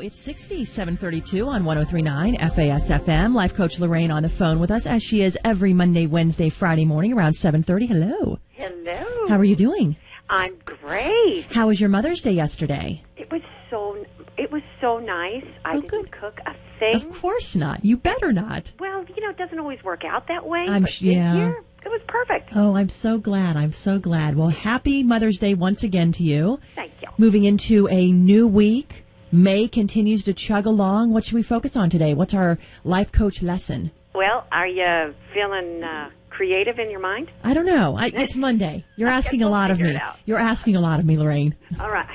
It's 7:32 on 103.9 FAS FM. Life Coach Lorraine on the phone with us, as she is every Monday, Wednesday, Friday morning around 7:30. Hello. Hello. How are you doing? I'm great. How was your Mother's Day yesterday? It was so nice. I didn't cook a thing. Of course not. You better not. Well, it doesn't always work out that way. But this year, it was perfect. Oh, I'm so glad. I'm so glad. Well, happy Mother's Day once again to you. Thank you. Moving into a new week. May continues to chug along. What should we focus on today? What's our life coach lesson? Well, are you feeling creative in your mind? I don't know. It's Monday. You're asking a lot of me. You're asking a lot of me, Lorraine. All right.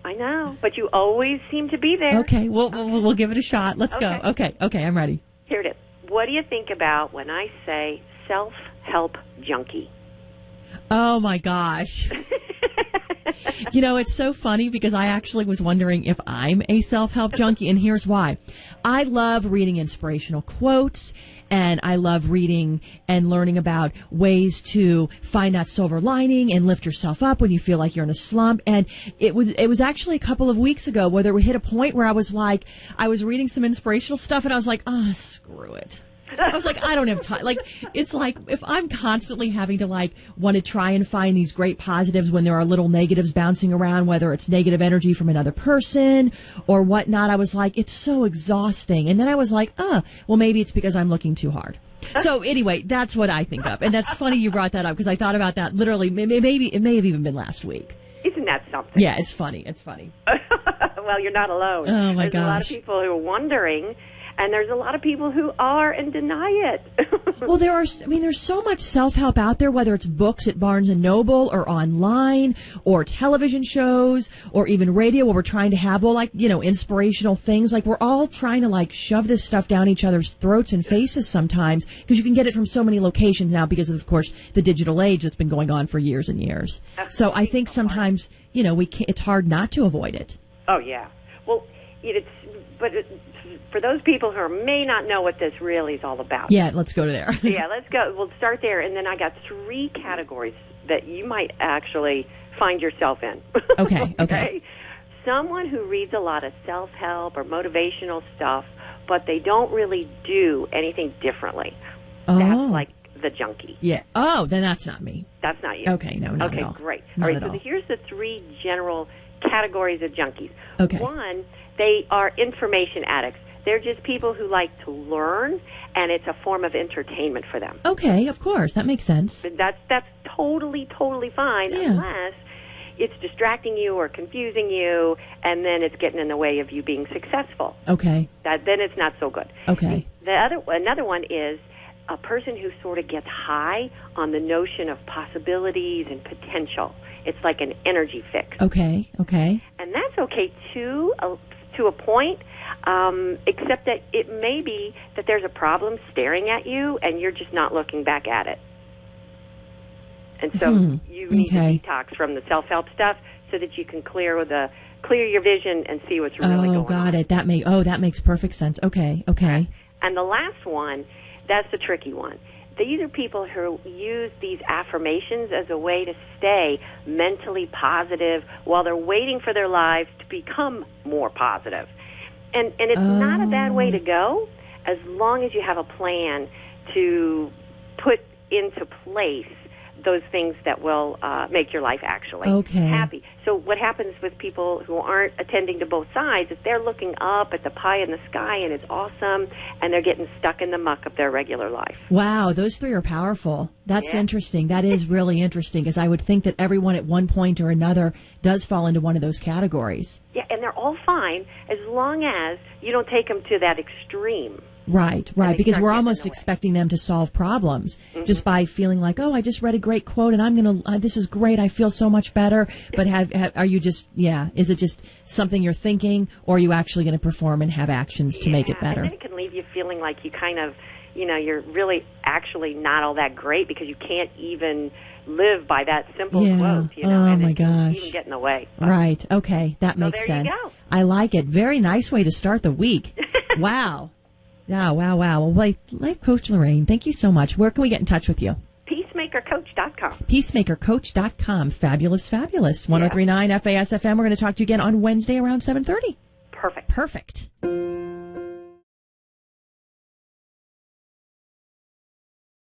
I know. But you always seem to be there. Okay. We'll give it a shot. Let's go. Okay. I'm ready. Here it is. What do you think about when I say self-help junkie? Oh, my gosh. It's so funny because I actually was wondering if I'm a self-help junkie, and here's why. I love reading inspirational quotes, and I love reading and learning about ways to find that silver lining and lift yourself up when you feel like you're in a slump. And it was actually a couple of weeks ago where we hit a point where I was reading some inspirational stuff, and I was like, screw it. I was like, I don't have time. It's like if I'm constantly having to want to try and find these great positives when there are little negatives bouncing around, whether it's negative energy from another person or whatnot, I was like, it's so exhausting. And then I was like, well, maybe it's because I'm looking too hard. So anyway, that's what I think of. And that's funny you brought that up because I thought about that literally. Maybe it may have even been last week. Isn't that something? Yeah, it's funny. Well, you're not alone. Oh, my gosh. There's a lot of people who are wondering. And there's a lot of people who are and deny it. Well, there's so much self-help out there, whether it's books at Barnes & Noble or online or television shows or even radio where we're trying to have, inspirational things. We're all trying to, shove this stuff down each other's throats and faces sometimes because you can get it from so many locations now because of course, the digital age that's been going on for years and years. So I think sometimes, it's hard not to avoid it. Oh, yeah. Well, for those people who may not know what this really is all about. Yeah, let's go to there. Yeah, let's go. We'll start there, and then I got 3 categories that you might actually find yourself in. Okay. Someone who reads a lot of self-help or motivational stuff, but they don't really do anything differently. Oh. That's like the junkie. Yeah. Oh, then that's not me. That's not you. Okay, no, not at all. Okay, great. Not all right, at so all. here's the 3 general categories of junkies. Okay. 1, they are information addicts. They're just people who like to learn, and it's a form of entertainment for them. Okay, of course. That makes sense. That's totally fine, unless it's distracting you or confusing you, and then it's getting in the way of you being successful. Okay. Then it's not so good. Okay. Another one is a person who sort of gets high on the notion of possibilities and potential. It's like an energy fix. Okay. And that's okay, too, to a point, except that it may be that there's a problem staring at you and you're just not looking back at it. And so you need to detox from the self-help stuff so that you can clear your vision and see what's really going on. Oh, got it. That makes perfect sense. Okay. And the last one, that's the tricky one. These are people who use these affirmations as a way to stay mentally positive while they're waiting for their lives to become more positive. And it's not a bad way to go as long as you have a plan to put into place those things that will make your life actually happy. So what happens with people who aren't attending to both sides is they're looking up at the pie in the sky and it's awesome, and they're getting stuck in the muck of their regular life. Wow, those 3 are powerful. That's interesting. That is really interesting because I would think that everyone at one point or another does fall into one of those categories. Yeah, and they're all fine as long as you don't take them to that extreme. Right, because we're almost expecting them to solve problems just by feeling like, I just read a great quote and this is great, I feel so much better. But are you just, is it just something you're thinking, or are you actually going to perform and have actions to make it better? And then it can leave you feeling like you kind of, you're really actually not all that great because you can't even live by that simple quote, Oh, my gosh. Even get in the way. Right, okay, that makes sense. You go. I like it. Very nice way to start the week. Wow. Wow. Well, Life Coach Lorraine, thank you so much. Where can we get in touch with you? Peacemakercoach.com. Peacemakercoach.com. Fabulous. 103.9 FAS FM. We're going to talk to you again on Wednesday around 7:30. Perfect. Perfect.